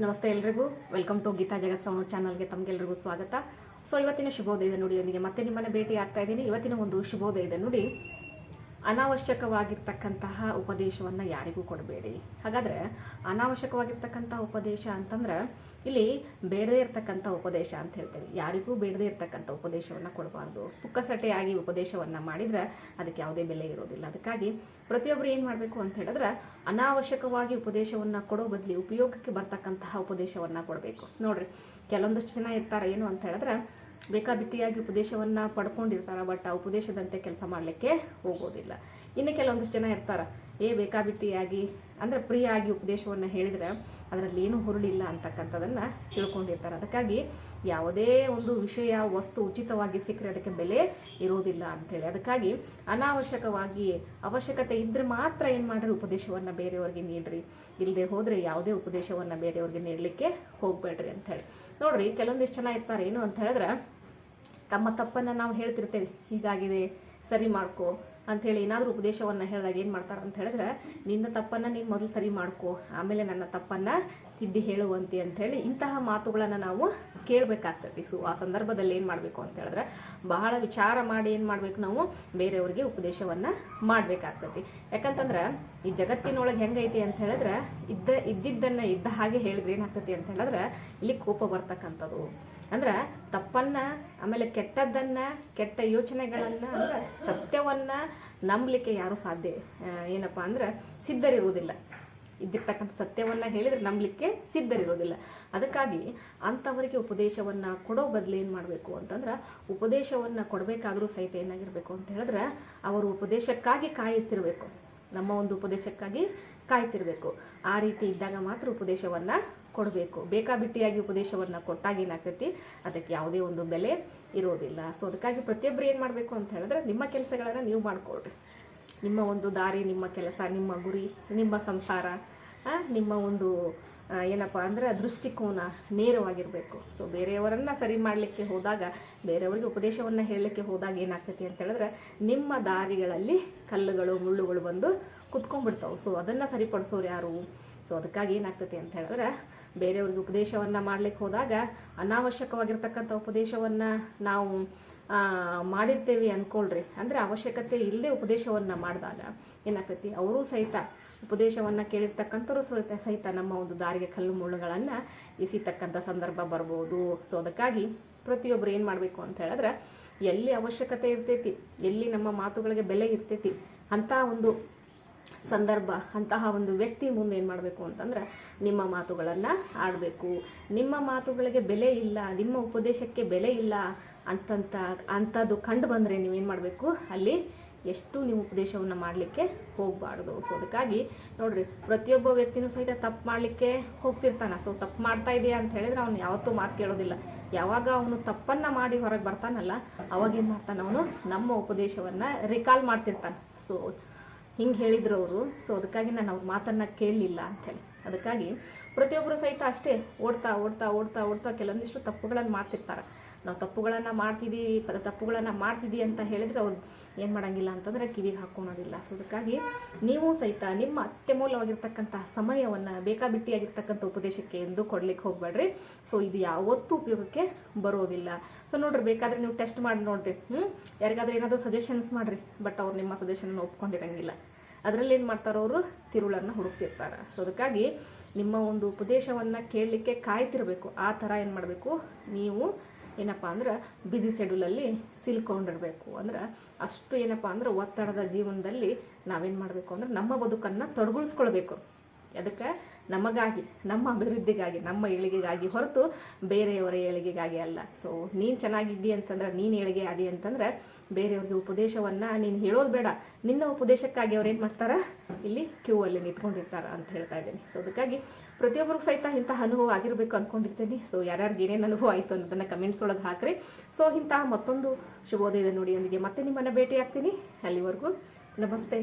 ನಮಸ್ತೆ ಎಲ್ರಿಗೂ welcome to Geeta Jagat sound ಚಾನಲ್ಗೆ ತಮಗೆಲ್ಲರಿಗೂ ಸ್ವಾಗತ. ಸೊ ಇವತ್ತಿನ ಶುಭೋದಯದ ನುಡಿಯೊಂದಿಗೆ ಮತ್ತೆ ನಿಮ್ಮನ್ನ ಭೇಟಿ ಆಗ್ತಾ ಇದ್ದೀನಿ. ಇವತ್ತಿನ ಒಂದು ಶುಭೋದಯದ ನುಡಿ, ಅನಾವಶ್ಯಕವಾಗಿರ್ತಕ್ಕಂತಹ ಉಪದೇಶವನ್ನು ಯಾರಿಗೂ ಕೊಡಬೇಡಿ. ಹಾಗಾದರೆ ಅನಾವಶ್ಯಕವಾಗಿರ್ತಕ್ಕಂಥ ಉಪದೇಶ ಅಂತಂದ್ರೆ ಇಲ್ಲಿ ಬೇಡದೇ ಇರ್ತಕ್ಕಂಥ ಉಪದೇಶ ಅಂತ ಹೇಳ್ತೇವೆ. ಯಾರಿಗೂ ಬೇಡದೇ ಇರ್ತಕ್ಕಂಥ ಉಪದೇಶವನ್ನು ಕೊಡಬಾರ್ದು. ಪುಕ್ಕಸಟೆಯಾಗಿ ಉಪದೇಶವನ್ನು ಮಾಡಿದರೆ ಅದಕ್ಕೆ ಯಾವುದೇ ಬೆಲೆ ಇರೋದಿಲ್ಲ. ಅದಕ್ಕಾಗಿ ಪ್ರತಿಯೊಬ್ಬರು ಏನು ಮಾಡಬೇಕು ಅಂತ ಹೇಳಿದ್ರೆ, ಅನಾವಶ್ಯಕವಾಗಿ ಉಪದೇಶವನ್ನು ಕೊಡೋ ಬದಲಿ ಉಪಯೋಗಕ್ಕೆ ಬರ್ತಕ್ಕಂತಹ ಉಪದೇಶವನ್ನು ಕೊಡಬೇಕು. ನೋಡ್ರಿ, ಕೆಲವೊಂದಷ್ಟು ಜನ ಇರ್ತಾರೆ ಏನು ಅಂತ ಹೇಳಿದ್ರೆ, ಬೇಕಾಬಿಟ್ಟಿಯಾಗಿ ಉಪದೇಶವನ್ನು ಪಡ್ಕೊಂಡಿರ್ತಾರೆ, ಬಟ್ ಆ ಉಪದೇಶದಂತೆ ಕೆಲಸ ಮಾಡಲಿಕ್ಕೆ ಹೋಗೋದಿಲ್ಲ. ಇನ್ನು ಕೆಲವೊಂದಷ್ಟು ಜನ ಇರ್ತಾರೆ, ಬೇಕಾಬಿಟ್ಟಿಯಾಗಿ ಅಂದರೆ ಪ್ರಿಯಾಗಿ ಉಪದೇಶವನ್ನು ಹೇಳಿದರೆ ಅದರಲ್ಲಿ ಏನೂ ಹುರುಳಿಲ್ಲ ಅಂತಕ್ಕಂಥದ್ದನ್ನು ತಿಳ್ಕೊಂಡಿರ್ತಾರೆ. ಅದಕ್ಕಾಗಿ ಯಾವುದೇ ಒಂದು ವಿಷಯ ವಸ್ತು ಉಚಿತವಾಗಿ ಸಿಕ್ಕರೆ ಅದಕ್ಕೆ ಬೆಲೆ ಇರೋದಿಲ್ಲ ಅಂಥೇಳಿ, ಅದಕ್ಕಾಗಿ ಅನಾವಶ್ಯಕವಾಗಿ ಅವಶ್ಯಕತೆ ಇದ್ದರೆ ಮಾತ್ರ ಏನು ಮಾಡ್ರಿ, ಉಪದೇಶವನ್ನು ಬೇರೆಯವ್ರಿಗೆ ನೀಡ್ರಿ. ಇಲ್ಲದೆ ಹೋದರೆ ಯಾವುದೇ ಉಪದೇಶವನ್ನು ಬೇರೆಯವ್ರಿಗೆ ನೀಡಲಿಕ್ಕೆ ಹೋಗಬೇಡ್ರಿ ಅಂಥೇಳಿ. ನೋಡ್ರಿ, ಕೆಲವೊಂದಿಷ್ಟು ಜನ ಇರ್ತಾರೆ ಏನು ಅಂತ ಹೇಳಿದ್ರೆ, ತಮ್ಮ ತಪ್ಪನ್ನು ನಾವು ಹೇಳ್ತಿರ್ತೇವೆ, ಹೀಗಾಗಿದೆ ಸರಿ ಮಾಡ್ಕೋ ಅಂಥೇಳಿ ಏನಾದರೂ ಉಪದೇಶವನ್ನು ಹೇಳಿದಾಗ ಏನು ಮಾಡ್ತಾರೆ ಅಂತ ಹೇಳಿದ್ರೆ, ನಿನ್ನ ತಪ್ಪನ್ನು ನೀನು ಮೊದಲು ಸರಿ ಮಾಡ್ಕೋ, ಆಮೇಲೆ ನನ್ನ ತಪ್ಪನ್ನು ತಿದ್ದಿ ಹೇಳುವಂತೆ ಅಂಥೇಳಿ ಇಂತಹ ಮಾತುಗಳನ್ನು ನಾವು ಕೇಳಬೇಕಾಗ್ತೈತಿ. ಸೊ ಆ ಸಂದರ್ಭದಲ್ಲಿ ಏನು ಮಾಡಬೇಕು ಅಂತ ಹೇಳಿದ್ರೆ, ಬಹಳ ವಿಚಾರ ಮಾಡಿ ಏನು ಮಾಡಬೇಕು, ನಾವು ಬೇರೆಯವ್ರಿಗೆ ಉಪದೇಶವನ್ನು ಮಾಡಬೇಕಾಗ್ತೈತಿ. ಯಾಕಂತಂದ್ರೆ ಈ ಜಗತ್ತಿನೊಳಗೆ ಹೆಂಗೈತಿ ಅಂತ ಹೇಳಿದ್ರೆ, ಇದ್ದಿದ್ದನ್ನು ಇದ್ದ ಹಾಗೆ ಹೇಳಿದ್ರೆ ಏನಾಗ್ತೈತಿ ಅಂತ ಹೇಳಿದ್ರೆ, ಇಲ್ಲಿ ಕೋಪ ಬರ್ತಕ್ಕಂಥದ್ದು. ಅಂದ್ರೆ ತಪ್ಪನ್ನ, ಆಮೇಲೆ ಕೆಟ್ಟದ್ದನ್ನ, ಕೆಟ್ಟ ಯೋಚನೆಗಳನ್ನ, ಅಂದ್ರೆ ಸತ್ಯವನ್ನ ನಂಬಲಿಕ್ಕೆ ಯಾರು ಸಾಧ್ಯ ಏನಪ್ಪಾ ಅಂದ್ರೆ ಸಿದ್ಧರಿರುವುದಿಲ್ಲ. ಇದ್ದಿರ್ತಕ್ಕಂಥ ಸತ್ಯವನ್ನ ಹೇಳಿದ್ರೆ ನಂಬಲಿಕ್ಕೆ ಸಿದ್ಧರಿರೋದಿಲ್ಲ. ಅದಕ್ಕಾಗಿ ಅಂಥವರಿಗೆ ಉಪದೇಶವನ್ನ ಕೊಡೋ ಬದಲು ಏನು ಮಾಡಬೇಕು ಅಂತಂದ್ರೆ, ಉಪದೇಶವನ್ನ ಕೊಡಬೇಕಾದ್ರೂ ಸಹಿತ ಏನಾಗಿರ್ಬೇಕು ಅಂತ ಹೇಳಿದ್ರೆ, ಅವರು ಉಪದೇಶಕ್ಕಾಗಿ ಕಾಯುತ್ತಿರಬೇಕು. ನಮ್ಮ ಒಂದು ಉಪದೇಶಕ್ಕಾಗಿ ಕಾಯ್ತಿರ್ಬೇಕು. ಆ ರೀತಿ ಇದ್ದಾಗ ಮಾತ್ರ ಉಪದೇಶವನ್ನ ಕೊಡಬೇಕು. ಬೇಕಾಬಿಟ್ಟಿಯಾಗಿ ಉಪದೇಶವನ್ನು ಕೊಟ್ಟಾಗ ಏನಾಗ್ತೈತಿ, ಅದಕ್ಕೆ ಯಾವುದೇ ಒಂದು ಬೆಲೆ ಇರೋದಿಲ್ಲ. ಸೊ ಅದಕ್ಕಾಗಿ ಪ್ರತಿಯೊಬ್ಬರು ಏನು ಮಾಡಬೇಕು ಅಂತ ಹೇಳಿದ್ರೆ, ನಿಮ್ಮ ಕೆಲಸಗಳನ್ನು ನೀವು ಮಾಡಿಕೊಡ್ರಿ. ನಿಮ್ಮ ಒಂದು ದಾರಿ, ನಿಮ್ಮ ಕೆಲಸ, ನಿಮ್ಮ ಗುರಿ, ನಿಮ್ಮ ಸಂಸಾರ, ನಿಮ್ಮ ಒಂದು ಏನಪ್ಪ ಅಂದ್ರೆ ದೃಷ್ಟಿಕೋನ ನೇರವಾಗಿರಬೇಕು. ಸೊ ಬೇರೆಯವರನ್ನು ಸರಿ ಮಾಡಲಿಕ್ಕೆ ಹೋದಾಗ, ಬೇರೆಯವರಿಗೆ ಉಪದೇಶವನ್ನು ಹೇಳಲಿಕ್ಕೆ ಹೋದಾಗ ಏನಾಗ್ತೈತಿ ಅಂತ ಹೇಳಿದ್ರೆ, ನಿಮ್ಮ ದಾರಿಗಳಲ್ಲಿ ಕಲ್ಲುಗಳು ಮುಳ್ಳುಗಳು ಬಂದು ಕುತ್ಕೊಂಡ್ಬಿಡ್ತಾವೆ. ಸೊ ಅದನ್ನು ಸರಿಪಡಿಸೋರು ಯಾರು? ಸೊ ಅದಕ್ಕಾಗಿ ಏನಾಗ್ತೈತಿ ಅಂತ ಹೇಳಿದ್ರೆ, ಬೇರೆಯವ್ರಿಗೆ ಉಪದೇಶವನ್ನು ಮಾಡ್ಲಿಕ್ಕೆ ಹೋದಾಗ ಅನಾವಶ್ಯಕವಾಗಿರ್ತಕ್ಕಂಥ ಉಪದೇಶವನ್ನು ನಾವು ಮಾಡಿರ್ತೇವೆ ಅಂದ್ಕೊಳ್ರಿ. ಅಂದರೆ ಅವಶ್ಯಕತೆ ಇಲ್ಲದೆ ಉಪದೇಶವನ್ನು ಮಾಡಿದಾಗ ಏನಾಗ್ತೈತಿ, ಅವರೂ ಸಹಿತ ಉಪದೇಶವನ್ನು ಕೇಳಿರ್ತಕ್ಕಂಥವ್ರು ಸಹಿತ ನಮ್ಮ ಒಂದು ದಾರಿಗೆ ಕಲ್ಲು ಮುಳ್ಳುಗಳನ್ನು ಎಸಿತಕ್ಕಂಥ ಸಂದರ್ಭ ಬರ್ಬೋದು. ಸೊ ಅದಕ್ಕಾಗಿ ಪ್ರತಿಯೊಬ್ಬರು ಏನು ಮಾಡಬೇಕು ಅಂತ ಹೇಳಿದ್ರೆ, ಎಲ್ಲಿ ಅವಶ್ಯಕತೆ ಇರ್ತೈತಿ, ಎಲ್ಲಿ ನಮ್ಮ ಮಾತುಗಳಿಗೆ ಬೆಲೆ ಇರ್ತೈತಿ, ಅಂಥ ಒಂದು ಸಂದರ್ಭ, ಅಂತಹ ಒಂದು ವ್ಯಕ್ತಿ ಮುಂದೆ ಏನು ಮಾಡಬೇಕು ಅಂತಂದ್ರೆ, ನಿಮ್ಮ ಮಾತುಗಳನ್ನು ಆಡಬೇಕು. ನಿಮ್ಮ ಮಾತುಗಳಿಗೆ ಬೆಲೆ ಇಲ್ಲ, ನಿಮ್ಮ ಉಪದೇಶಕ್ಕೆ ಬೆಲೆ ಇಲ್ಲ ಅಂಥದ್ದು ಕಂಡು ಬಂದರೆ ನೀವೇನು ಮಾಡಬೇಕು, ಅಲ್ಲಿ ಎಷ್ಟು ನೀವು ಉಪದೇಶವನ್ನು ಮಾಡಲಿಕ್ಕೆ ಹೋಗಬಾರ್ದು. ಸೊ ಅದಕ್ಕಾಗಿ ನೋಡ್ರಿ, ಪ್ರತಿಯೊಬ್ಬ ವ್ಯಕ್ತಿನೂ ಸಹಿತ ತಪ್ಪು ಮಾಡಲಿಕ್ಕೆ ಹೋಗ್ತಿರ್ತಾನೆ. ಸೊ ತಪ್ಪು ಮಾಡ್ತಾ ಇದೆಯಾ ಅಂತ ಹೇಳಿದ್ರೆ ಅವನು ಯಾವತ್ತೂ ಮಾತು ಕೇಳೋದಿಲ್ಲ. ಯಾವಾಗ ಅವನು ತಪ್ಪನ್ನು ಮಾಡಿ ಹೊರಗೆ ಬರ್ತಾನಲ್ಲ, ಅವಾಗೇನು ಮಾಡ್ತಾನೆ, ಅವನು ನಮ್ಮ ಉಪದೇಶವನ್ನು ರಿಕಾಲ್ ಮಾಡ್ತಿರ್ತಾನೆ. ಸೊ ಹಿಂಗೆ ಹೇಳಿದ್ರು ಅವರು. ಸೊ ಅದಕ್ಕಾಗಿ ನಾನು ಅವ್ರ ಮಾತನ್ನು ಕೇಳಲಿಲ್ಲ ಅಂಥೇಳಿ. ಅದಕ್ಕಾಗಿ ಪ್ರತಿಯೊಬ್ಬರು ಸಹಿತ ಅಷ್ಟೇ ಓಡ್ತಾ ಓಡ್ತಾ ಓಡ್ತಾ ಓಡ್ತಾ ಕೆಲವೊಂದಿಷ್ಟು ತಪ್ಪುಗಳನ್ನು ಮಾಡ್ತಿರ್ತಾರೆ. ನಾವು ತಪ್ಪುಗಳನ್ನು ಮಾಡ್ತಿದ್ದೀವಿ ಅಂತ ಹೇಳಿದ್ರೆ ಅವ್ರು ಏನು ಮಾಡೋಂಗಿಲ್ಲ ಅಂತಂದರೆ ಕಿವಿಗೆ ಹಾಕ್ಕೊಳೋದಿಲ್ಲ. ಸೊ ಅದಕ್ಕಾಗಿ ನೀವು ಸಹಿತ ನಿಮ್ಮ ಅತ್ಯಮೂಲ್ಯವಾಗಿರ್ತಕ್ಕಂತಹ ಸಮಯವನ್ನು ಬೇಕಾಬಿಟ್ಟಿಯಾಗಿರ್ತಕ್ಕಂಥ ಉಪದೇಶಕ್ಕೆ ಎಂದು ಕೊಡ್ಲಿಕ್ಕೆ ಹೋಗಬೇಡ್ರಿ. ಸೊ ಇದು ಯಾವತ್ತೂ ಉಪಯೋಗಕ್ಕೆ ಬರೋದಿಲ್ಲ. ಸೊ ನೋಡ್ರಿ, ಬೇಕಾದರೆ ನೀವು ಟೆಸ್ಟ್ ಮಾಡಿ ನೋಡ್ರಿ, ಯಾರಿಗಾದ್ರೂ ಏನಾದರೂ ಸಜೆಷನ್ಸ್ ಮಾಡಿರಿ, ಬಟ್ ಅವ್ರು ನಿಮ್ಮ ಸಜೆಷನ್ ಒಪ್ಕೊಂಡಿರಂಗಿಲ್ಲ. ಅದರಲ್ಲಿ ಏನು ಮಾಡ್ತಾರೋ ಅವರು ತಿರುಳನ್ನು ಹುಡುಕ್ತಿರ್ತಾರೆ. ಸೊ ಅದಕ್ಕಾಗಿ ನಿಮ್ಮ ಒಂದು ಉಪದೇಶವನ್ನು ಕೇಳಲಿಕ್ಕೆ ಕಾಯ್ತಿರಬೇಕು. ಆ ಥರ ಏನು ಮಾಡಬೇಕು, ನೀವು ಏನಪ್ಪ ಅಂದ್ರೆ ಬ್ಯುಸಿ ಶೆಡ್ಯೂಲಲ್ಲಿ ಸಿಲ್ಕೊಂಡಿರಬೇಕು. ಅಂದ್ರೆ ಅಷ್ಟು ಏನಪ್ಪ ಅಂದ್ರೆ ಒತ್ತಡದ ಜೀವನದಲ್ಲಿ ನಾವೇನು ಮಾಡಬೇಕು ಅಂದ್ರೆ ನಮ್ಮ ಬದುಕನ್ನು ತೊಡಗಿಸ್ಕೊಳ್ಬೇಕು. ಅದಕ್ಕೆ ನಮಗಾಗಿ, ನಮ್ಮ ಅಭಿವೃದ್ಧಿಗಾಗಿ, ನಮ್ಮ ಏಳಿಗೆಗಾಗಿ ಹೊರತು ಬೇರೆಯವರ ಏಳಿಗೆಗಾಗಿ ಅಲ್ಲ. ಸೊ ನೀನು ಚೆನ್ನಾಗಿದ್ದಿ ಅಂತಂದ್ರೆ, ನೀನು ಏಳಿಗೆ ಆದಿ ಅಂತಂದ್ರೆ ಬೇರೆಯವ್ರಿಗೆ ಉಪದೇಶವನ್ನು ನೀನು ಹೇಳೋದು ಬೇಡ, ನಿನ್ನ ಉಪದೇಶಕ್ಕಾಗಿ ಅವ್ರು ಏನು ಮಾಡ್ತಾರೆ, ಇಲ್ಲಿ ಕ್ಯೂ ಅಲ್ಲಿ ನಿಂತ್ಕೊಂಡಿರ್ತಾರೆ ಅಂತ ಹೇಳ್ತಾ ಇದ್ದೀನಿ. ಸೊ ಅದಕ್ಕಾಗಿ ಪ್ರತಿಯೊಬ್ಬರಿಗೂ ಸಹಿತ ಇಂತಹ ಅನುಭವ ಆಗಿರಬೇಕು ಅಂದ್ಕೊಂಡಿರ್ತೀನಿ. ಸೊ ಯಾರ್ಯಾರಿಗೆ ಏನೇನು ಅನುಭವ ಆಯಿತು ಅನ್ನೋದನ್ನು ಕಮೆಂಟ್ಸ್ ಒಳಗೆ ಹಾಕ್ರಿ. ಸೊ ಇಂತಹ ಮತ್ತೊಂದು ಶುಭೋದಯದ ನುಡಿಯೊಂದಿಗೆ ಮತ್ತೆ ನಿಮ್ಮನ್ನು ಭೇಟಿ ಆಗ್ತೀನಿ. ಅಲ್ಲಿವರೆಗೂ ನಮಸ್ತೆ.